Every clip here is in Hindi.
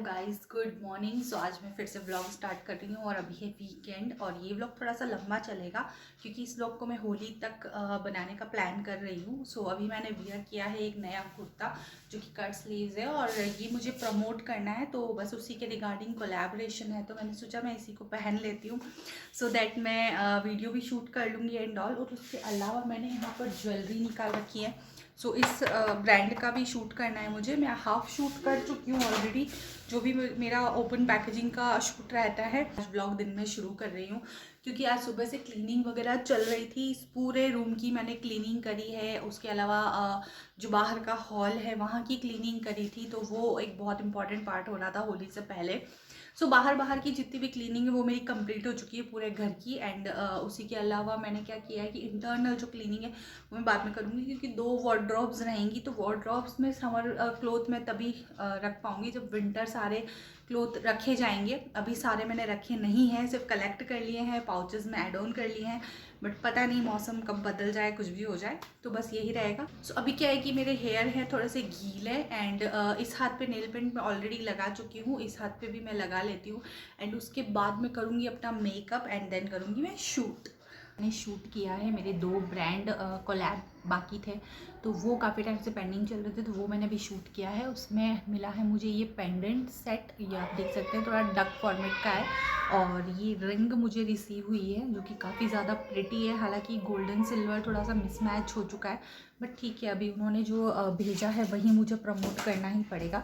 Guys, good morning. सो आज मैं फिर से व्लॉग स्टार्ट कर रही हूँ और अभी है वीकेंड और ये व्लॉग थोड़ा सा लंबा चलेगा क्योंकि इस व्लॉग को मैं होली तक बनाने का प्लान कर रही हूँ। सो अभी मैंने वियर किया है एक नया कुर्ता जो कि कट स्लीव्स है और ये मुझे प्रमोट करना है, तो बस उसी के रिगार्डिंग कोलैबोरेशन है, तो मैंने सोचा मैं इसी को पहन लेती हूँ सो दैट मैं वीडियो भी शूट कर लूँगी एंड ऑल। और उसके अलावा मैंने यहाँ पर ज्वेलरी निकाल रखी है। सो इस ब्रांड का भी शूट करना है मुझे। मैं हाफ शूट कर चुकी हूँ ऑलरेडी, जो भी मेरा ओपन पैकेजिंग का शूट रहता है। आज ब्लॉग दिन में शुरू कर रही हूँ क्योंकि आज सुबह से क्लीनिंग वगैरह चल रही थी। इस पूरे रूम की मैंने क्लीनिंग करी है। उसके अलावा जो बाहर का हॉल है वहाँ की क्लीनिंग करी थी, तो वो एक बहुत इंपॉर्टेंट पार्ट हो रहा था होली से पहले। सो बाहर की जितनी भी क्लीनिंग है वो मेरी कंप्लीट हो चुकी है पूरे घर की। एंड उसी के अलावा मैंने क्या किया है कि इंटरनल जो क्लीनिंग है वो मैं बाद में करूँगी क्योंकि 2 वार्डरोब्स रहेंगी, तो वार्डरोब्स में समर क्लोथ मैं तभी रख पाऊँगी जब विंटर सारे क्लोथ रखे जाएंगे। अभी सारे मैंने रखे नहीं हैं, सिर्फ कलेक्ट कर लिए हैं, पाउचेस में ऐड ऑन कर लिए हैं, बट पता नहीं मौसम कब बदल जाए, कुछ भी हो जाए, तो बस यही रहेगा। सो अभी क्या है कि मेरे हेयर है थोड़े से गीले एंड इस हाथ पे नेल पेंट मैं ऑलरेडी लगा चुकी हूँ, इस हाथ पे भी मैं लगा लेती हूँ। एंड उसके बाद मैं करूँगी अपना मेकअप एंड देन करूँगी मैं शूट। मैंने शूट किया है, मेरे 2 ब्रांड कोलैब बाकी थे, तो वो काफ़ी टाइम से पेंडिंग चल रहे थे, तो वो मैंने भी शूट किया है। उसमें मिला है मुझे ये पेंडेंट सेट, ये आप देख सकते हैं, थोड़ा डक फॉर्मेट का है। और ये रिंग मुझे रिसीव हुई है जो कि काफ़ी ज़्यादा प्रिटी है। हालांकि गोल्डन सिल्वर थोड़ा सा मिसमैच हो चुका है, बट ठीक है, अभी उन्होंने जो भेजा है वही मुझे प्रमोट करना ही पड़ेगा।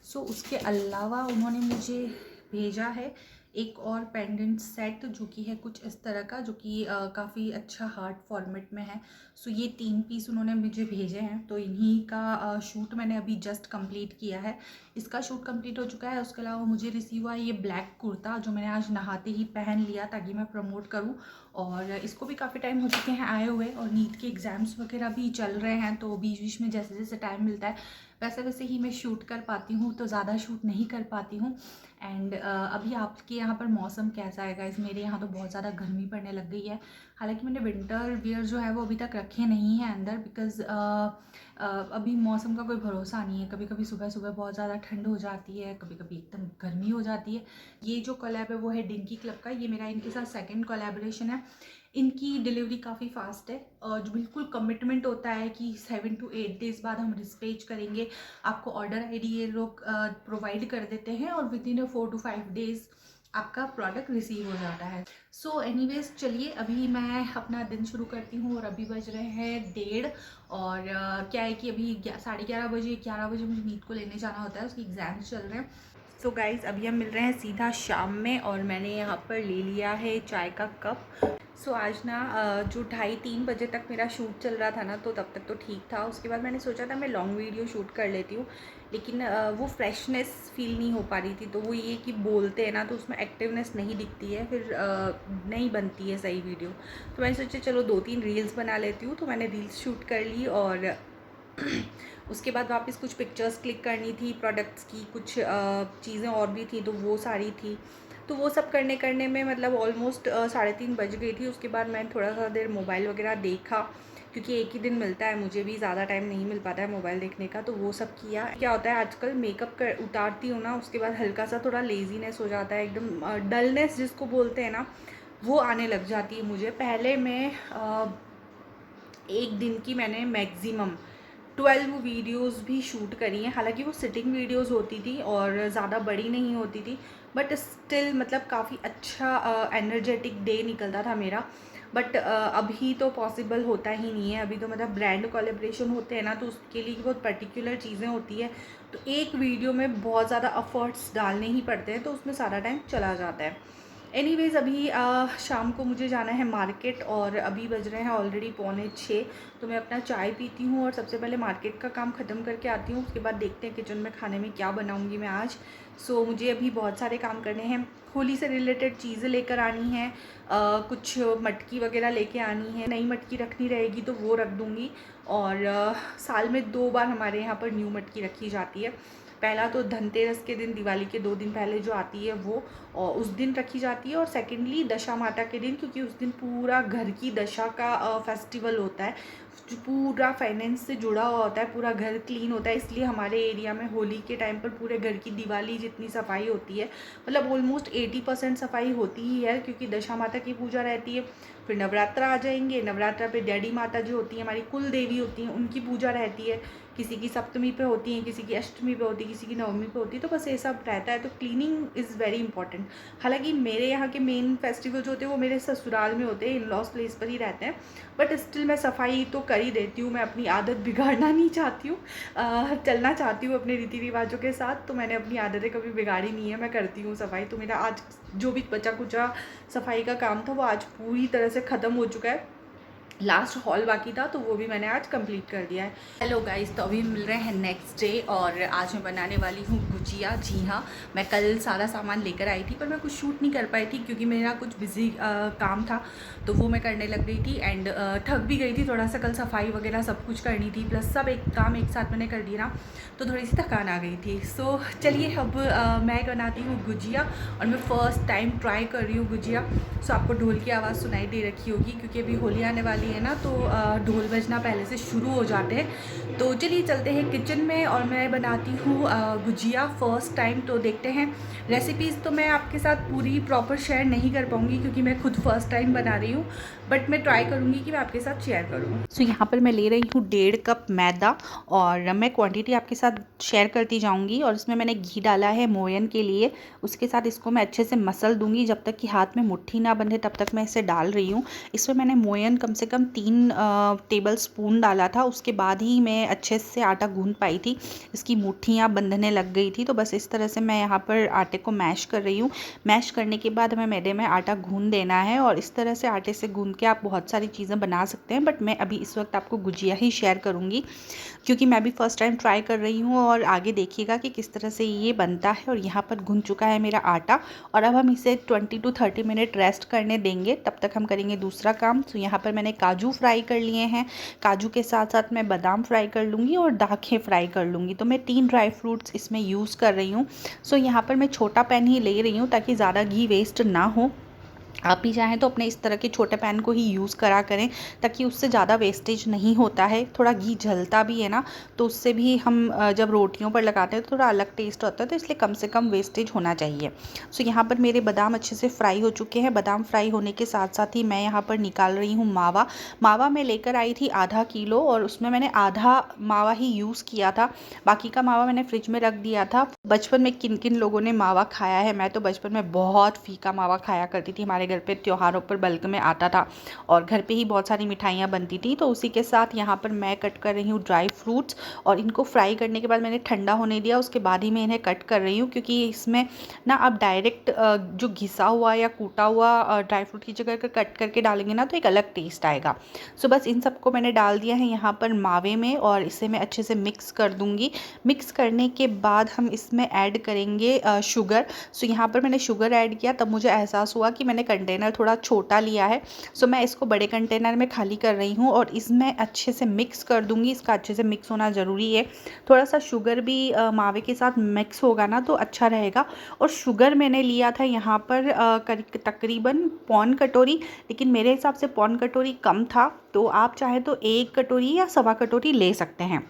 सो उसके अलावा उन्होंने मुझे भेजा है एक और पेंडेंट सेट जो कि है कुछ इस तरह का, जो कि काफ़ी अच्छा हार्ट फॉर्मेट में है। सो ये 3 पीस उन्होंने मुझे भेजे हैं, तो इन्हीं का शूट मैंने अभी जस्ट कंप्लीट किया है। इसका शूट कंप्लीट हो चुका है। उसके अलावा मुझे रिसीव हुआ ये ब्लैक कुर्ता जो मैंने आज नहाते ही पहन लिया ताकि मैं प्रमोट करूँ, और इसको भी काफ़ी टाइम हो चुके हैं आए हुए, और नीट के एग्ज़ाम्स वगैरह भी चल रहे हैं, तो बीच बीच में जैसे जैसे टाइम मिलता है वैसे वैसे ही मैं शूट कर पाती हूँ, तो ज़्यादा शूट नहीं कर पाती हूँ। एंड अभी आपके यहाँ पर मौसम कैसा है गाइस? मेरे यहाँ तो बहुत ज़्यादा गर्मी पड़ने लग गई है। हालांकि मैंने विंटर वियर जो है वो अभी तक रखे नहीं हैं अंदर, बिकॉज़ अभी मौसम का कोई भरोसा नहीं है। कभी कभी सुबह सुबह बहुत ज़्यादा ठंड हो जाती है, कभी कभी एकदम गर्मी हो जाती है। ये जो कोलैब है वो है डिंकी क्लब का, ये मेरा इनके साथ सेकेंड कोलैबोरेशन है। इनकी डिलीवरी काफ़ी फास्ट है और जो बिल्कुल कमिटमेंट होता है कि 7 to 8 डेज़ बाद हम डिस्पैच करेंगे। आपको ऑर्डर आईडी ये लोग प्रोवाइड कर देते हैं और विद इन 4 to 5 डेज़ आपका प्रोडक्ट रिसीव हो जाता है। सो एनीवेज, चलिए अभी मैं अपना दिन शुरू करती हूँ। और अभी बज रहे हैं 1:30 और क्या है कि अभी 11:30 बजे मुझे नीट को लेने जाना होता है, उसकी एग्ज़ाम्स चल रहे हैं। सो गाइज़, अभी हम मिल रहे हैं सीधा शाम में और मैंने यहाँ पर ले लिया है चाय का कप। सो आज ना जो 2:30-3 बजे तक मेरा शूट चल रहा था ना, तो तब तक तो ठीक था। उसके बाद मैंने सोचा था मैं लॉन्ग वीडियो शूट कर लेती हूँ, लेकिन वो फ्रेशनेस फील नहीं हो पा रही थी। तो वो ये कि बोलते हैं ना, तो उसमें एक्टिवनेस नहीं दिखती है, फिर नहीं बनती है सही वीडियो। तो मैंने सोचा चलो 2-3 रील्स बना लेती हूँ, तो मैंने रील्स शूट कर ली। और उसके बाद वापस कुछ पिक्चर्स क्लिक करनी थी, प्रोडक्ट्स की कुछ चीज़ें और भी थी, तो वो सारी थी। तो वो सब करने में मतलब ऑलमोस्ट 3:30 बज गई थी। उसके बाद मैंने थोड़ा सा देर मोबाइल वगैरह देखा, क्योंकि एक ही दिन मिलता है, मुझे भी ज़्यादा टाइम नहीं मिल पाता है मोबाइल देखने का, तो वो सब किया। क्या होता है आजकल मेकअप कर उतारती हूँ ना, उसके बाद हल्का सा थोड़ा लेजीनेस हो जाता है, एकदम डलनेस जिसको बोलते हैं ना, वो आने लग जाती है मुझे। पहले मैं एक दिन की मैंने मैक्सिमम 12 वीडियोस भी शूट करी हैं। हालांकि वो सिटिंग वीडियोस होती थी और ज़्यादा बड़ी नहीं होती थी, बट स्टिल मतलब काफ़ी अच्छा एनर्जेटिक डे निकलता था मेरा। बट अभी तो पॉसिबल होता ही नहीं है। अभी तो मतलब ब्रांड कोलैबोरेशन होते हैं ना, तो उसके लिए बहुत पर्टिकुलर चीज़ें होती है, तो एक वीडियो में बहुत ज़्यादा एफर्ट्स डालने ही पड़ते हैं, तो उसमें सारा टाइम चला जाता है। एनीवेज़, अभी शाम को मुझे जाना है मार्केट और अभी बज रहे हैं ऑलरेडी 5:45। तो मैं अपना चाय पीती हूँ और सबसे पहले मार्केट का काम ख़त्म करके आती हूँ। उसके बाद देखते हैं किचन में खाने में क्या बनाऊँगी मैं आज। सो मुझे अभी बहुत सारे काम करने हैं। होली से रिलेटेड चीज़ें लेकर आनी हैं, कुछ मटकी वगैरह लेके आनी है, नई मटकी रखनी रहेगी तो वो रख दूँगी। और साल में 2 बार हमारे यहाँ पर न्यू मटकी रखी जाती है। पहला तो धनतेरस के दिन, दिवाली के 2 दिन पहले जो आती है वो, और उस दिन रखी जाती है। और सेकेंडली दशा माता के दिन, क्योंकि उस दिन पूरा घर की दशा का फेस्टिवल होता है, जो पूरा फाइनेंस से जुड़ा हुआ होता है, पूरा घर क्लीन होता है। इसलिए हमारे एरिया में होली के टाइम पर पूरे घर की दिवाली जितनी सफाई होती है, मतलब ऑलमोस्ट 80% सफाई होती ही है, क्योंकि दशा माता की पूजा रहती है। फिर नवरात्रा आ जाएंगे, नवरात्रा पे डैडी माता जो होती है, हमारी कुल देवी होती हैं, उनकी पूजा रहती है। किसी की सप्तमी पे होती है, किसी की अष्टमी पे होती है, किसी की नवमी पे होती है। तो बस ये सब रहता है। तो क्लीनिंग इज़ वेरी इंपॉर्टेंट। हालांकि मेरे यहाँ के मेन फेस्टिवल जो होते हैं वो मेरे ससुराल में होते हैं, इन लॉज प्लेस पर ही रहते हैं। बट स्टिल मैं सफाई तो कर ही देती हूँ। मैं अपनी आदत बिगाड़ना नहीं चाहती हूँ, चलना चाहती हूँ अपने रीति रिवाजों के साथ। तो मैंने अपनी आदतें कभी बिगाड़ी नहीं है, मैं करती हूँ सफाई। तो मेरा आज जो भी बचा कुचा सफाई का काम था वो आज पूरी तरह से ख़त्म हो चुका है। लास्ट हॉल बाकी था तो वो भी मैंने आज कंप्लीट कर दिया है। हेलो गाइस, तो अभी मिल रहे हैं नेक्स्ट डे और आज मैं बनाने वाली हूँ गुजिया। जी हाँ, मैं कल सारा सामान लेकर आई थी पर मैं कुछ शूट नहीं कर पाई थी क्योंकि मेरा कुछ बिजी काम था, तो वो मैं करने लग गई थी एंड थक भी गई थी थोड़ा सा। कल सफाई वगैरह सब कुछ करनी थी, प्लस सब एक काम एक साथ मैंने कर दिया ना, तो थोड़ी सी थकान आ गई थी। सो चलिए अब मैं बनाती हूँ गुजिया और मैं फ़र्स्ट टाइम ट्राई कर रही हूँ गुजिया। सो आपको ढोल की आवाज़ सुनाई दे रखी होगी क्योंकि अभी होली आने वाली है ना, तो ढोल बजना पहले से शुरू हो जाते हैं। तो चलिए चलते हैं किचन में और मैं बनाती हूँ गुजिया फ़र्स्ट टाइम। तो देखते हैं। रेसिपीज़ तो मैं आपके साथ पूरी प्रॉपर शेयर नहीं कर पाऊँगी क्योंकि मैं खुद फर्स्ट टाइम बना रही हूँ, बट मैं ट्राई करूँगी कि मैं आपके साथ शेयर करूँ। सो यहाँ पर मैं ले रही हूँ 1.5 कप मैदा और मैं क्वांटिटी आपके साथ शेयर करती जाऊँगी। और इसमें मैंने घी डाला है मोयन के लिए। उसके साथ इसको मैं अच्छे से मसल दूँगी, जब तक कि हाथ में मुट्ठी ना बंधे तब तक मैं इसे डाल रही हूँ। इसमें मैंने मोयन कम से कम 3 टेबल स्पून डाला था, उसके बाद ही मैं अच्छे से आटा गूंद पाई थी। इसकी मुट्ठियाँ बंधने लग गई थी। तो बस इस तरह से मैं यहाँ पर आटे को मैश कर रही हूँ। मैश करने के बाद हमें मैदे में आटा गूंद देना है और इस तरह से आटे से गूंद के आप बहुत सारी चीज़ें बना सकते हैं, बट मैं अभी इस वक्त आपको गुजिया ही शेयर करूँगी क्योंकि मैं भी फर्स्ट टाइम ट्राई कर रही हूँ। और आगे देखिएगा कि किस तरह से ये बनता है। और यहाँ पर गूंद चुका है मेरा आटा और अब हम इसे 20 to 30 मिनट रेस्ट करने देंगे, तब तक हम करेंगे दूसरा काम। तो यहाँ पर मैंने काजू फ्राई कर लिए हैं। काजू के साथ साथ मैं बादाम फ्राई कर लूँगी और दाखें फ्राई कर लूँगी। तो मैं 3 ड्राई फ्रूट्स इसमें यूज़ कर रही हूँ। सो यहाँ पर मैं छोटा पैन ही ले रही हूँ ताकि ज़्यादा घी वेस्ट ना हो। आप भी चाहें तो अपने इस तरह के छोटे पैन को ही यूज़ करा करें ताकि उससे ज़्यादा वेस्टेज नहीं होता है। थोड़ा घी जलता भी है ना, तो उससे भी हम जब रोटियों पर लगाते हैं तो थोड़ा अलग टेस्ट होता है, तो इसलिए कम से कम वेस्टेज होना चाहिए। सो यहाँ पर मेरे बादाम अच्छे से फ्राई हो चुके हैं। बादाम फ्राई होने के साथ साथ ही मैं यहाँ पर निकाल रही हूँ मावा। मावा मैं लेकर आई थी आधा किलो और उसमें मैंने आधा मावा ही यूज़ किया था, बाकी का मावा मैंने फ्रिज में रख दिया था। बचपन में किन किन लोगों ने मावा खाया है? मैं तो बचपन में बहुत फीका मावा खाया करती थी। हमारे घर पे त्योहारों पर बल्क में आता था और घर पे ही बहुत सारी मिठाइयाँ बनती थी। तो उसी के साथ यहाँ पर मैं कट कर रही हूँ ड्राई फ्रूट्स और इनको फ्राई करने के बाद मैंने ठंडा होने दिया, उसके बाद ही मैं इन्हें कट कर रही हूँ क्योंकि इसमें ना आप डायरेक्ट जो घिसा हुआ या कूटा हुआ ड्राई फ्रूट की जगह कट करके डालेंगे ना तो एक अलग टेस्ट आएगा। सो बस इन सबको मैंने डाल दिया है यहाँ पर मावे में और इसे मैं अच्छे से मिक्स कर दूँगी। मिक्स करने के बाद हम इसमें ऐड करेंगे शुगर। सो यहाँ पर मैंने शुगर ऐड किया, तब मुझे एहसास हुआ कि मैंने कंटेनर थोड़ा छोटा लिया है। सो मैं इसको बड़े कंटेनर में खाली कर रही हूँ और इसमें अच्छे से मिक्स कर दूँगी। इसका अच्छे से मिक्स होना ज़रूरी है। थोड़ा सा शुगर भी मावे के साथ मिक्स होगा ना तो अच्छा रहेगा। और शुगर मैंने लिया था यहाँ पर तकरीबन 1.25 कटोरी, लेकिन मेरे हिसाब से 1.25 कटोरी कम था, तो आप चाहे तो 1 कटोरी या 1.25 कटोरी ले सकते हैं।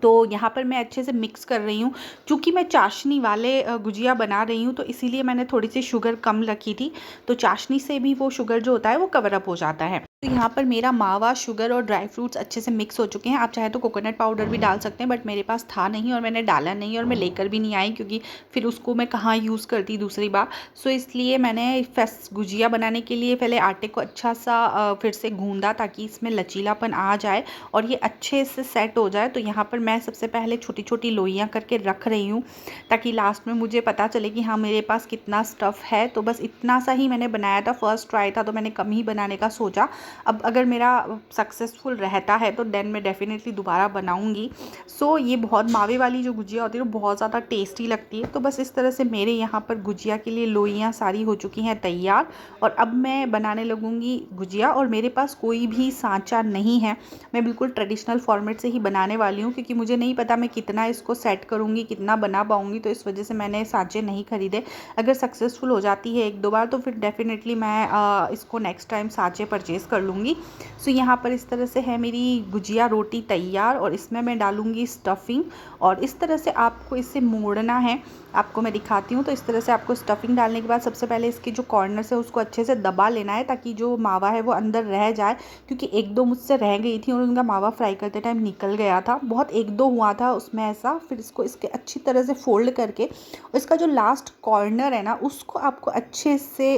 तो यहाँ पर मैं अच्छे से मिक्स कर रही हूँ। चूँकि मैं चाशनी वाले गुजिया बना रही हूँ तो इसीलिए मैंने थोड़ी सी शुगर कम रखी थी, तो चाशनी से भी वो शुगर जो होता है वो कवर अप हो जाता है। तो यहाँ पर मेरा मावा, शुगर और ड्राई फ्रूट्स अच्छे से मिक्स हो चुके हैं। आप चाहे तो कोकोनट पाउडर भी डाल सकते हैं, बट मेरे पास था नहीं और मैंने डाला नहीं और मैं लेकर भी नहीं आई क्योंकि फिर उसको मैं कहाँ यूज़ करती दूसरी बार। सो इसलिए मैंने गुजिया बनाने के लिए पहले आटे को अच्छा सा फिर से गूंदा ताकि इसमें लचीलापन आ जाए और ये अच्छे से सेट हो जाए। तो यहाँ पर मैं सबसे पहले छोटी छोटी लोइयाँ करके रख रही हूँ ताकि लास्ट में मुझे पता चले कि हाँ मेरे पास कितना स्टफ़ है। तो बस इतना सा ही मैंने बनाया था, फर्स्ट ट्राई था तो मैंने कम ही बनाने का सोचा। अब अगर मेरा सक्सेसफुल रहता है तो देन मैं डेफिनेटली दोबारा बनाऊंगी। सो ये बहुत मावे वाली जो गुजिया होती है वो बहुत ज़्यादा टेस्टी लगती है। तो बस इस तरह से मेरे यहाँ पर गुजिया के लिए लोइयाँ सारी हो चुकी हैं तैयार और अब मैं बनाने लगूंगी गुजिया। और मेरे पास कोई भी सांचा नहीं है, मैं बिल्कुल ट्रेडिशनल फॉर्मेट से ही बनाने वाली हूँ क्योंकि मुझे नहीं पता मैं कितना इसको सेट करूँगी, कितना बना पाऊँगी, तो इस वजह से मैंने सांचे नहीं खरीदे। अगर सक्सेसफुल हो जाती है 1-2 बार तो फिर डेफिनेटली मैं इसको नेक्स्ट टाइम सांचे परचेज़ कर लूँगी। सो यहाँ पर इस तरह से है मेरी गुजिया रोटी तैयार और इसमें मैं डालूँगी स्टफिंग। और इस तरह से आपको इसे मोड़ना है, आपको मैं दिखाती हूँ। तो इस तरह से आपको स्टफिंग डालने के बाद सबसे पहले इसके जो कॉर्नर्स है उसको अच्छे से दबा लेना है ताकि जो मावा है वो अंदर रह जाए, क्योंकि एक दो मुझसे रह गई थी और उनका मावा फ्राई करते टाइम निकल गया था, बहुत एक दो हुआ था उसमें ऐसा। फिर इसको इसके अच्छी तरह से फोल्ड करके और इसका जो लास्ट कॉर्नर है ना उसको आपको अच्छे से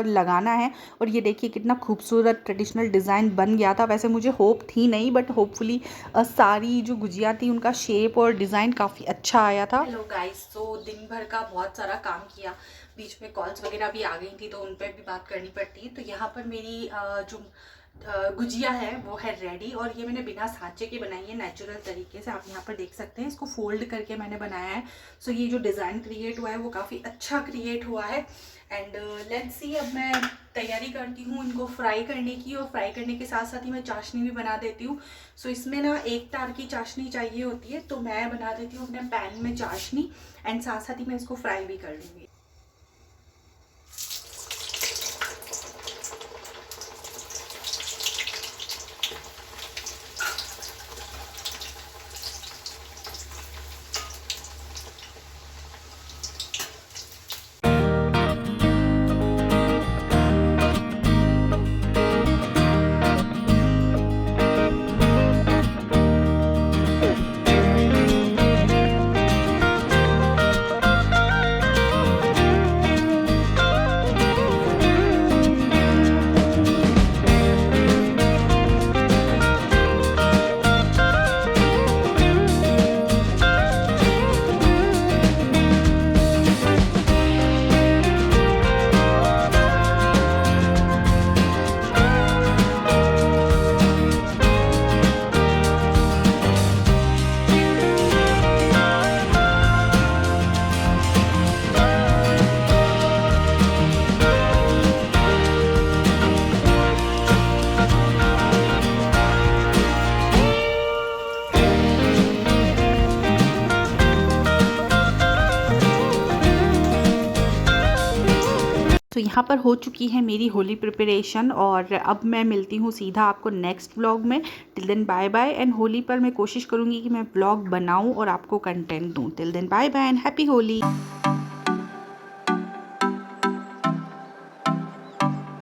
लगाना है। और ये देखिए कितना खूबसूरत ट्रेडिशनल डिज़ाइन बन गया था। वैसे मुझे होप थी नहीं, बट होपफुली सारी जो गुजिया थी उनका शेप और डिज़ाइन काफ़ी अच्छा आया था। हेलो गाइस, तो दिन भर का बहुत सारा काम किया, बीच में कॉल्स वगैरह भी आ गई थी तो उन पर भी बात करनी पड़ती है। तो यहाँ पर मेरी जो गुजिया है वो है रेडी, और ये मैंने बिना सांचे के बनाई है, नेचुरल तरीके से। आप यहाँ पर देख सकते हैं, इसको फोल्ड करके मैंने बनाया है। सो ये जो डिज़ाइन क्रिएट हुआ है वो काफ़ी अच्छा क्रिएट हुआ है। एंड लेट्स सी, अब मैं तैयारी करती हूँ इनको फ्राई करने की, और फ्राई करने के साथ साथ ही मैं चाशनी भी बना देती हूँ। सो इसमें ना एक तार की चाशनी चाहिए होती है, तो मैं बना देती हूँ अपने पैन में चाशनी, एंड साथ साथ ही मैं इसको फ्राई भी कर लूँगी। तो यहाँ पर हो चुकी है मेरी होली प्रिपरेशन, और अब मैं मिलती हूँ सीधा आपको नेक्स्ट व्लॉग में। Till then bye bye. And Holi पर मैं कोशिश करूँगी कि मैं व्लॉग बनाऊँ और आपको कंटेंट दूँ। Till then bye bye and happy Holi.